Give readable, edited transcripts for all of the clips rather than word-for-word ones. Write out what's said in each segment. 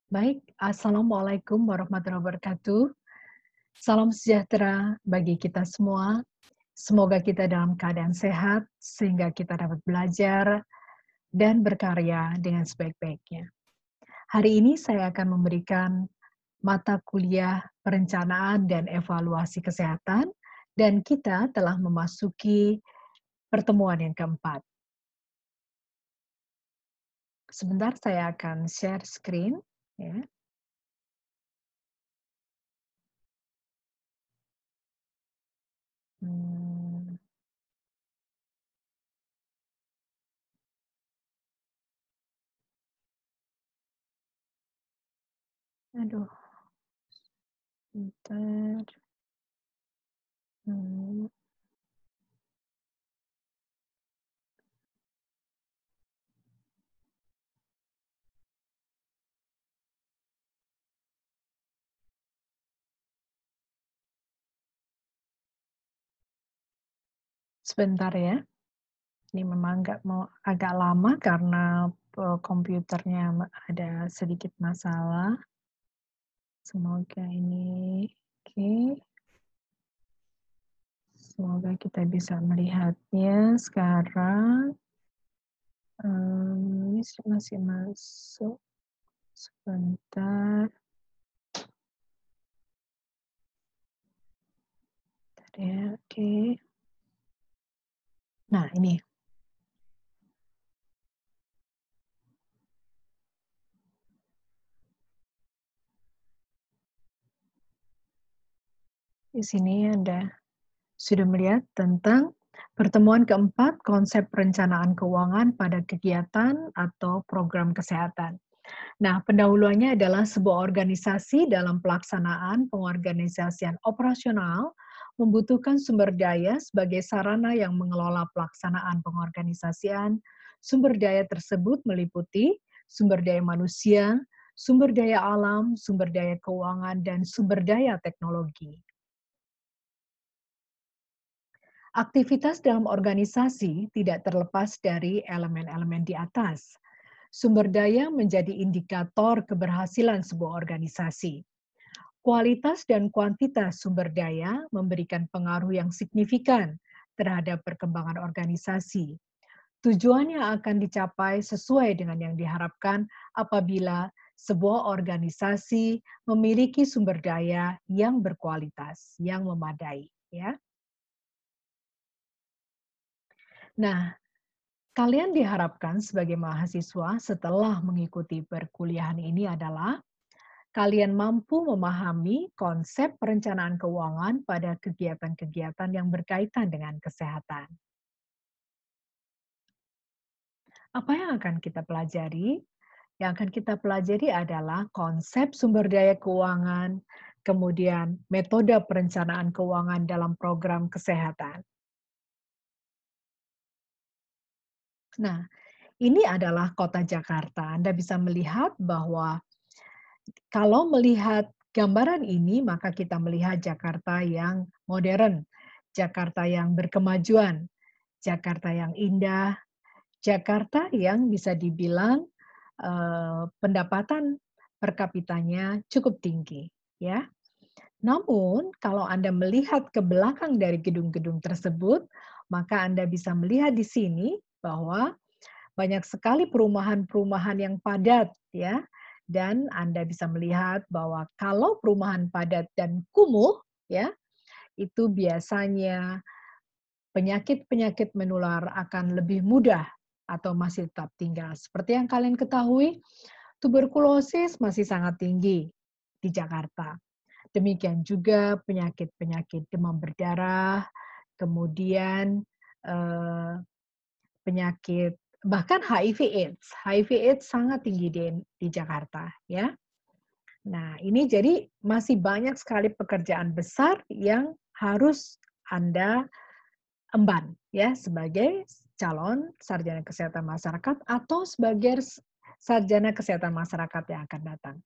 Baik, Assalamualaikum warahmatullahi wabarakatuh. Salam sejahtera bagi kita semua. Semoga kita dalam keadaan sehat, sehingga kita dapat belajar dan berkarya dengan sebaik-baiknya. Hari ini saya akan memberikan mata kuliah perencanaan dan evaluasi kesehatan, dan kita telah memasuki pertemuan yang keempat. Sebentar saya akan share screen, ya. Hmm, aduh, bentar. Hmm. Sebentar ya, ini memang agak lama karena, komputernya ada sedikit masalah. Semoga ini oke, semoga kita bisa melihatnya sekarang. Ini masih masuk, sebentar, bentar ya, oke. Nah ini, di sini ada sudah melihat tentang pertemuan keempat konsep perencanaan keuangan pada kegiatan atau program kesehatan. Nah, pendahuluannya adalah sebuah organisasi dalam pelaksanaan pengorganisasian operasional membutuhkan sumber daya sebagai sarana yang mengelola pelaksanaan pengorganisasian. Sumber daya tersebut meliputi sumber daya manusia, sumber daya alam, sumber daya keuangan, dan sumber daya teknologi. Aktivitas dalam organisasi tidak terlepas dari elemen-elemen di atas. Sumber daya menjadi indikator keberhasilan sebuah organisasi. Kualitas dan kuantitas sumber daya memberikan pengaruh yang signifikan terhadap perkembangan organisasi. Tujuannya akan dicapai sesuai dengan yang diharapkan apabila sebuah organisasi memiliki sumber daya yang berkualitas, yang memadai, ya. Nah, kalian diharapkan sebagai mahasiswa setelah mengikuti perkuliahan ini adalah kalian mampu memahami konsep perencanaan keuangan pada kegiatan-kegiatan yang berkaitan dengan kesehatan. Apa yang akan kita pelajari? Yang akan kita pelajari adalah konsep sumber daya keuangan, kemudian metode perencanaan keuangan dalam program kesehatan. Nah, ini adalah kota Jakarta. Anda bisa melihat bahwa kalau melihat gambaran ini, maka kita melihat Jakarta yang modern, Jakarta yang berkemajuan, Jakarta yang indah, Jakarta yang bisa dibilang pendapatan per kapitanya cukup tinggi, ya. Namun, kalau Anda melihat ke belakang dari gedung-gedung tersebut, maka Anda bisa melihat di sini bahwa banyak sekali perumahan-perumahan yang padat, ya. Dan Anda bisa melihat bahwa kalau perumahan padat dan kumuh, ya, itu biasanya penyakit-penyakit menular akan lebih mudah atau masih tetap tinggal. Seperti yang kalian ketahui, tuberkulosis masih sangat tinggi di Jakarta. Demikian juga penyakit-penyakit demam berdarah, kemudian eh, penyakit bahkan HIV/AIDS. HIV/AIDS sangat tinggi di Jakarta, ya. Nah, ini jadi masih banyak sekali pekerjaan besar yang harus Anda emban, ya, sebagai calon sarjana kesehatan masyarakat atau sebagai sarjana kesehatan masyarakat yang akan datang.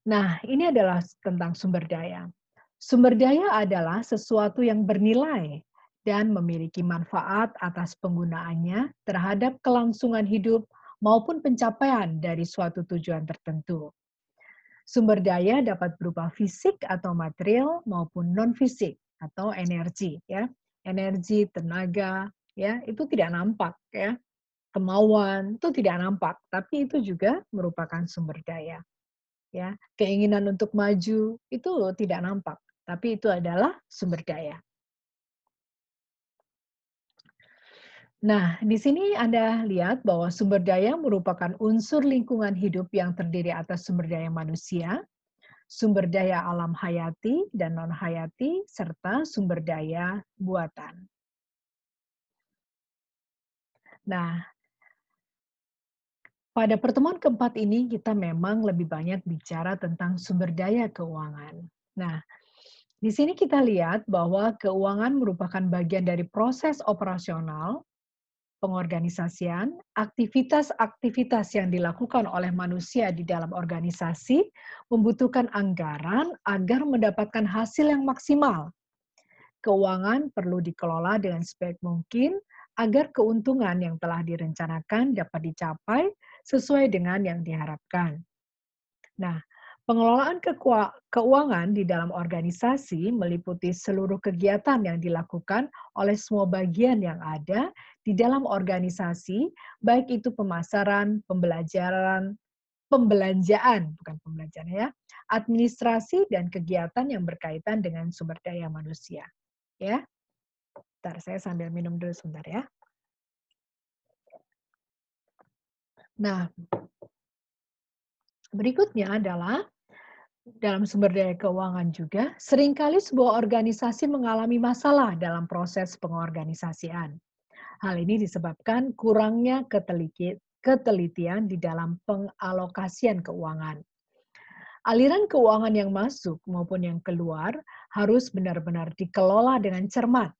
Nah, ini adalah tentang sumber daya. Sumber daya adalah sesuatu yang bernilai dan memiliki manfaat atas penggunaannya terhadap kelangsungan hidup maupun pencapaian dari suatu tujuan tertentu. Sumber daya dapat berupa fisik atau material maupun non-fisik atau energi ya. Energi, tenaga ya, itu tidak nampak ya. Kemauan itu tidak nampak, tapi itu juga merupakan sumber daya ya. Keinginan untuk maju itu tidak nampak, tapi itu adalah sumber daya. Nah, di sini Anda lihat bahwa sumber daya merupakan unsur lingkungan hidup yang terdiri atas sumber daya manusia, sumber daya alam hayati dan non-hayati, serta sumber daya buatan. Nah, pada pertemuan keempat ini kita memang lebih banyak bicara tentang sumber daya keuangan. Nah, di sini kita lihat bahwa keuangan merupakan bagian dari proses operasional, pengorganisasian, aktivitas-aktivitas yang dilakukan oleh manusia di dalam organisasi membutuhkan anggaran agar mendapatkan hasil yang maksimal. Keuangan perlu dikelola dengan sebaik mungkin agar keuntungan yang telah direncanakan dapat dicapai sesuai dengan yang diharapkan. Nah, pengelolaan keuangan di dalam organisasi meliputi seluruh kegiatan yang dilakukan oleh semua bagian yang ada di dalam organisasi, baik itu pemasaran, pembelanjaan, bukan pembelajaran ya, administrasi dan kegiatan yang berkaitan dengan sumber daya manusia. Ya, bentar saya sambil minum dulu sebentar ya. Nah, berikutnya adalah dalam sumber daya keuangan juga, seringkali sebuah organisasi mengalami masalah dalam proses pengorganisasian. Hal ini disebabkan kurangnya ketelitian di dalam pengalokasian keuangan. Aliran keuangan yang masuk maupun yang keluar harus benar-benar dikelola dengan cermat.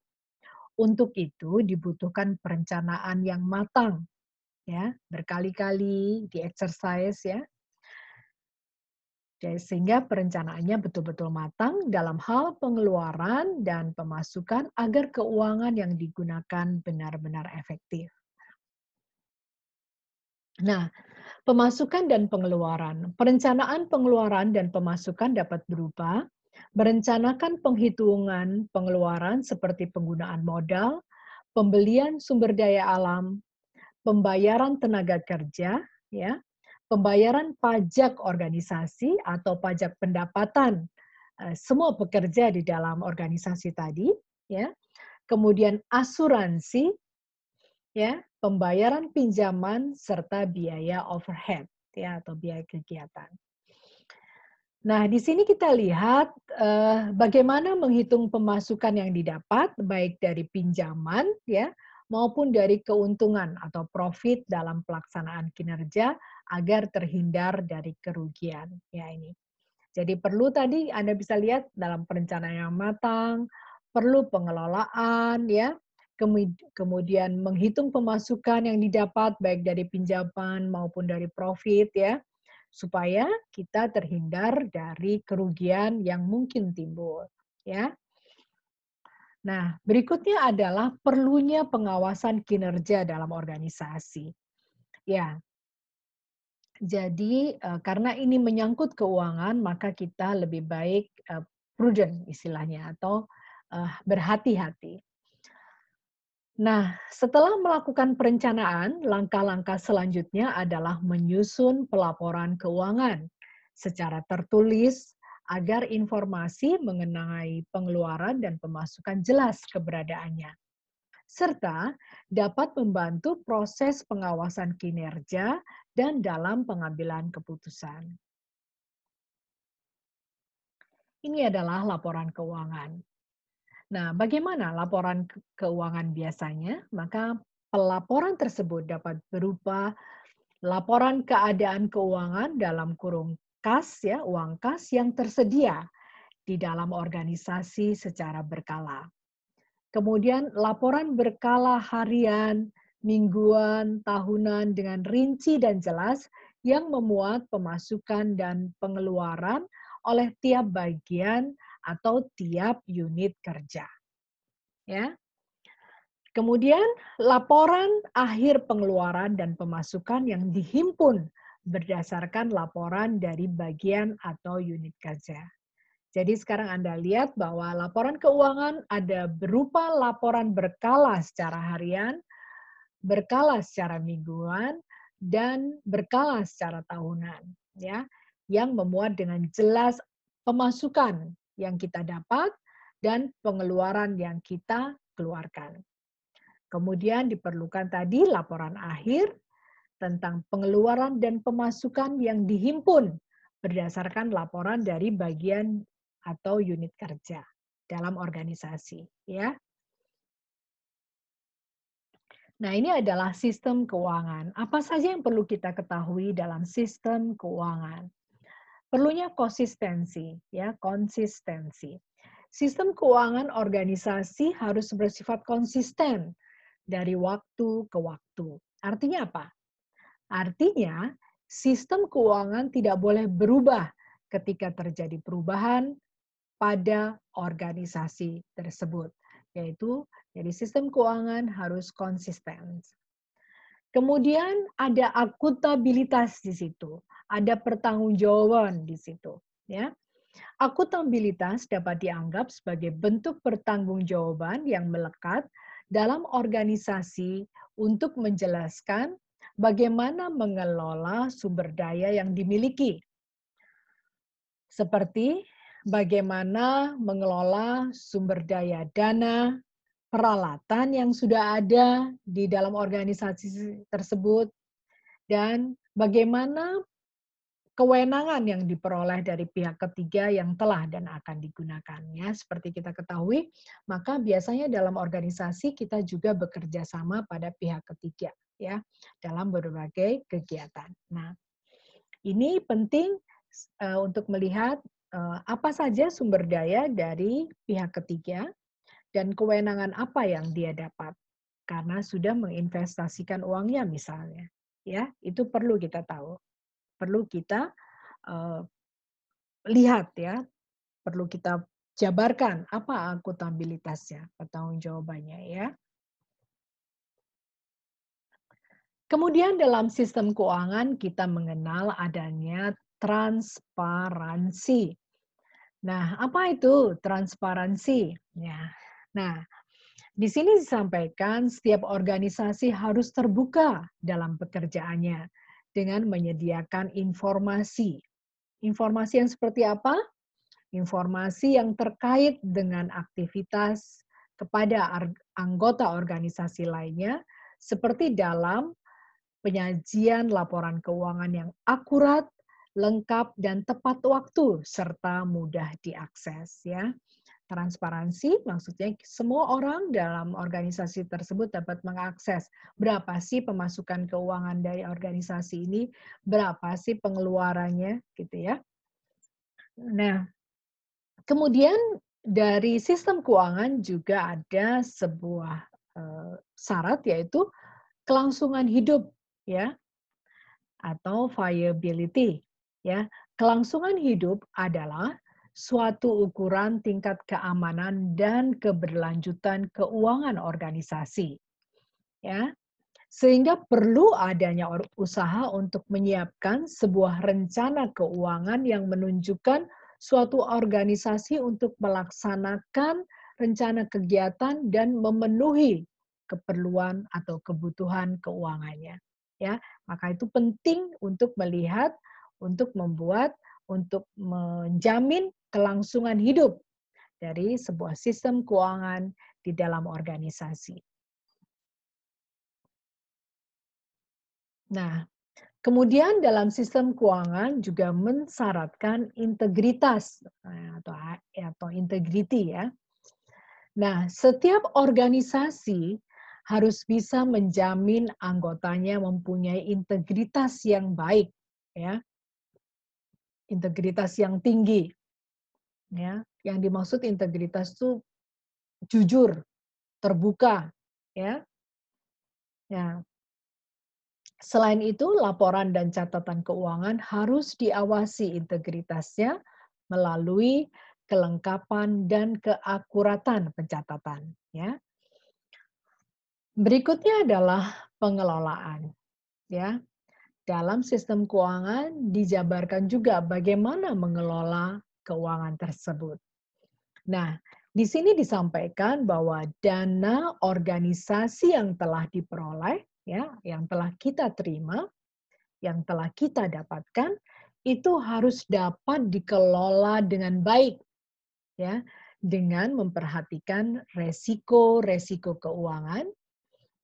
Untuk itu dibutuhkan perencanaan yang matang, ya, berkali-kali di-exercise ya, sehingga perencanaannya betul-betul matang dalam hal pengeluaran dan pemasukan agar keuangan yang digunakan benar-benar efektif. Nah, pemasukan dan pengeluaran. Perencanaan pengeluaran dan pemasukan dapat berupa merencanakan penghitungan pengeluaran seperti penggunaan modal, pembelian sumber daya alam, pembayaran tenaga kerja, ya, pembayaran pajak organisasi atau pajak pendapatan semua pekerja di dalam organisasi tadi, ya. Kemudian asuransi, ya, pembayaran pinjaman serta biaya overhead, ya, atau biaya kegiatan. Nah, di sini kita lihat bagaimana menghitung pemasukan yang didapat baik dari pinjaman ya maupun dari keuntungan atau profit dalam pelaksanaan kinerja agar terhindar dari kerugian. Ya ini. Jadi perlu tadi Anda bisa lihat dalam perencanaan yang matang, perlu pengelolaan ya, kemudian menghitung pemasukan yang didapat baik dari pinjaman maupun dari profit ya, supaya kita terhindar dari kerugian yang mungkin timbul ya. Nah, berikutnya adalah perlunya pengawasan kinerja dalam organisasi. Ya, jadi, karena ini menyangkut keuangan, maka kita lebih baik, prudent istilahnya atau, berhati-hati. Nah, setelah melakukan perencanaan, langkah-langkah selanjutnya adalah menyusun pelaporan keuangan secara tertulis agar informasi mengenai pengeluaran dan pemasukan jelas keberadaannya, serta dapat membantu proses pengawasan kinerja dan dalam pengambilan keputusan. Ini adalah laporan keuangan. Nah, bagaimana laporan keuangan biasanya? Maka pelaporan tersebut dapat berupa laporan keadaan keuangan dalam kurung kas ya, uang kas yang tersedia di dalam organisasi secara berkala. Kemudian laporan berkala harian, mingguan, tahunan dengan rinci dan jelas yang memuat pemasukan dan pengeluaran oleh tiap bagian atau tiap unit kerja. Ya. Kemudian laporan akhir pengeluaran dan pemasukan yang dihimpun berdasarkan laporan dari bagian atau unit kerja. Jadi sekarang Anda lihat bahwa laporan keuangan ada berupa laporan berkala secara harian, berkala secara mingguan, dan berkala secara tahunan, ya, yang memuat dengan jelas pemasukan yang kita dapat dan pengeluaran yang kita keluarkan. Kemudian diperlukan tadi laporan akhir tentang pengeluaran dan pemasukan yang dihimpun berdasarkan laporan dari bagian atau unit kerja dalam organisasi, ya. Nah, ini adalah sistem keuangan. Apa saja yang perlu kita ketahui dalam sistem keuangan? Perlunya konsistensi, ya, konsistensi. Sistem keuangan organisasi harus bersifat konsisten dari waktu ke waktu. Artinya apa? Artinya, sistem keuangan tidak boleh berubah ketika terjadi perubahan pada organisasi tersebut, yaitu jadi sistem keuangan harus konsisten. Kemudian ada akuntabilitas di situ, ada pertanggungjawaban di situ, ya. Akuntabilitas dapat dianggap sebagai bentuk pertanggungjawaban yang melekat dalam organisasi untuk menjelaskan bagaimana mengelola sumber daya yang dimiliki, seperti bagaimana mengelola sumber daya dana, peralatan yang sudah ada di dalam organisasi tersebut, dan bagaimana kewenangan yang diperoleh dari pihak ketiga yang telah dan akan digunakannya. Seperti kita ketahui, maka biasanya dalam organisasi kita juga bekerja sama pada pihak ketiga, ya, dalam berbagai kegiatan. Nah, ini penting untuk melihat apa saja sumber daya dari pihak ketiga dan kewenangan apa yang dia dapat karena sudah menginvestasikan uangnya misalnya, ya, itu perlu kita tahu, perlu kita eh, lihat, ya, perlu kita jabarkan apa akuntabilitasnya, pertanggungjawabannya, ya. Kemudian dalam sistem keuangan kita mengenal adanya transparansi. Nah, apa itu transparansi? Ya. Nah, di sini disampaikan setiap organisasi harus terbuka dalam pekerjaannya dengan menyediakan informasi. Informasi yang seperti apa? Informasi yang terkait dengan aktivitas kepada anggota organisasi lainnya, seperti dalam penyajian laporan keuangan yang akurat, lengkap, dan tepat waktu, serta mudah diakses. Ya. Transparansi maksudnya semua orang dalam organisasi tersebut dapat mengakses berapa sih pemasukan keuangan dari organisasi ini, berapa sih pengeluarannya, gitu ya. Nah, kemudian dari sistem keuangan juga ada sebuah syarat yaitu kelangsungan hidup, ya, atau viability, ya. Kelangsungan hidup adalah suatu ukuran tingkat keamanan dan keberlanjutan keuangan organisasi, ya. Sehingga perlu adanya usaha untuk menyiapkan sebuah rencana keuangan yang menunjukkan suatu organisasi untuk melaksanakan rencana kegiatan dan memenuhi keperluan atau kebutuhan keuangannya. Ya, maka itu penting untuk melihat, untuk membuat, untuk menjamin kelangsungan hidup dari sebuah sistem keuangan di dalam organisasi. Nah, kemudian dalam sistem keuangan juga mensyaratkan integritas atau integriti, ya. Nah, setiap organisasi harus bisa menjamin anggotanya mempunyai integritas yang baik, ya, integritas yang tinggi, ya. Yang dimaksud integritas itu jujur, terbuka, ya. Ya, selain itu, laporan dan catatan keuangan harus diawasi integritasnya melalui kelengkapan dan keakuratan pencatatan. Ya. Berikutnya adalah pengelolaan, ya. Dalam sistem keuangan dijabarkan juga bagaimana mengelola keuangan tersebut. Nah, di sini disampaikan bahwa dana organisasi yang telah diperoleh, ya, yang telah kita terima, yang telah kita dapatkan, itu harus dapat dikelola dengan baik, ya, dengan memperhatikan resiko-resiko keuangan,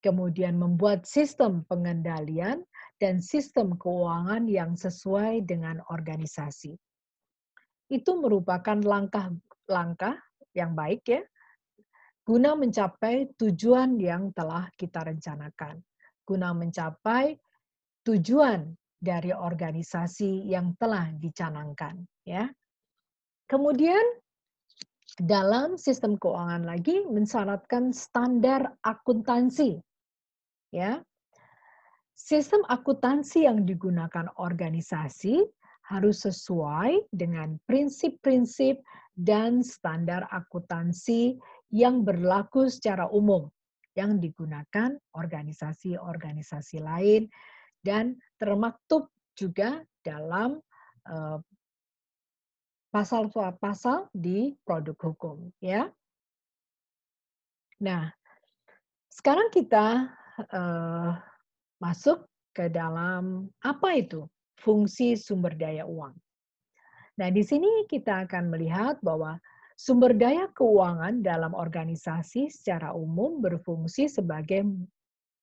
kemudian membuat sistem pengendalian dan sistem keuangan yang sesuai dengan organisasi. Itu merupakan langkah-langkah yang baik ya, guna mencapai tujuan yang telah kita rencanakan, guna mencapai tujuan dari organisasi yang telah dicanangkan ya. Kemudian dalam sistem keuangan lagi mensyaratkan standar akuntansi ya. Sistem akuntansi yang digunakan organisasi harus sesuai dengan prinsip-prinsip dan standar akuntansi yang berlaku secara umum yang digunakan organisasi-organisasi lain dan termaktub juga dalam eh, pasal-pasal di produk hukum ya. Nah, sekarang kita eh, masuk ke dalam apa itu fungsi sumber daya uang. Nah, di sini kita akan melihat bahwa sumber daya keuangan dalam organisasi secara umum berfungsi sebagai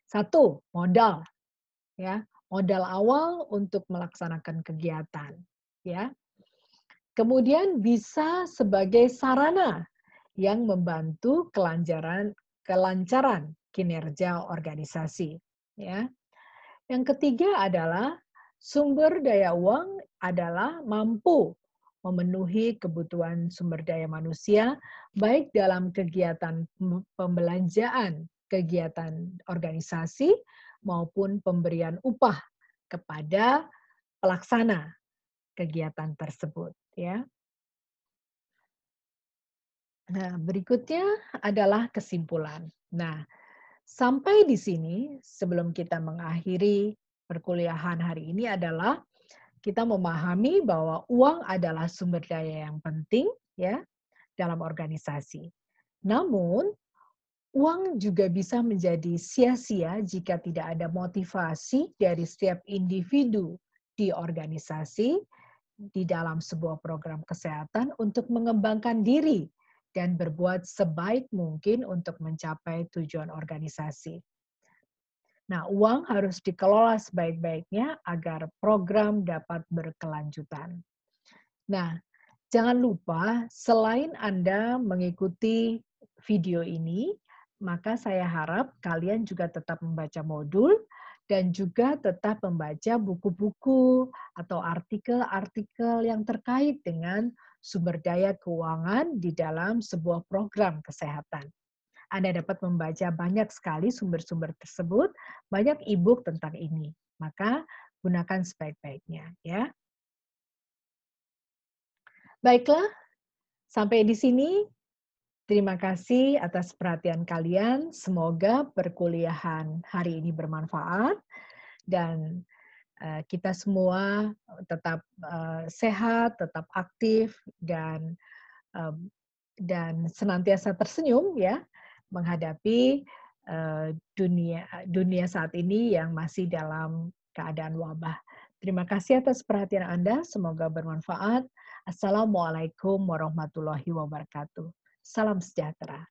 satu, modal, ya, modal awal untuk melaksanakan kegiatan, ya. Kemudian bisa sebagai sarana yang membantu kelancaran kinerja organisasi, ya. Yang ketiga adalah sumber daya uang adalah mampu memenuhi kebutuhan sumber daya manusia, baik dalam kegiatan pembelanjaan, kegiatan organisasi, maupun pemberian upah kepada pelaksana kegiatan tersebut. Ya. Nah, berikutnya adalah kesimpulan. Nah, sampai di sini, sebelum kita mengakhiri perkuliahan hari ini adalah kita memahami bahwa uang adalah sumber daya yang penting ya dalam organisasi. Namun, uang juga bisa menjadi sia-sia jika tidak ada motivasi dari setiap individu di organisasi di dalam sebuah program kesehatan untuk mengembangkan diri dan berbuat sebaik mungkin untuk mencapai tujuan organisasi. Nah, uang harus dikelola sebaik-baiknya agar program dapat berkelanjutan. Nah, jangan lupa selain Anda mengikuti video ini, maka saya harap kalian juga tetap membaca modul dan juga tetap membaca buku-buku atau artikel-artikel yang terkait dengan sumber daya keuangan di dalam sebuah program kesehatan. Anda dapat membaca banyak sekali sumber-sumber tersebut, banyak e-book tentang ini. Maka gunakan sebaik-baiknya ya. Baiklah, sampai di sini. Terima kasih atas perhatian kalian. Semoga perkuliahan hari ini bermanfaat dan kita semua tetap sehat, tetap aktif dan senantiasa tersenyum ya menghadapi dunia saat ini yang masih dalam keadaan wabah. Terima kasih atas perhatian Anda. Semoga bermanfaat. Assalamualaikum warahmatullahi wabarakatuh. Salam sejahtera.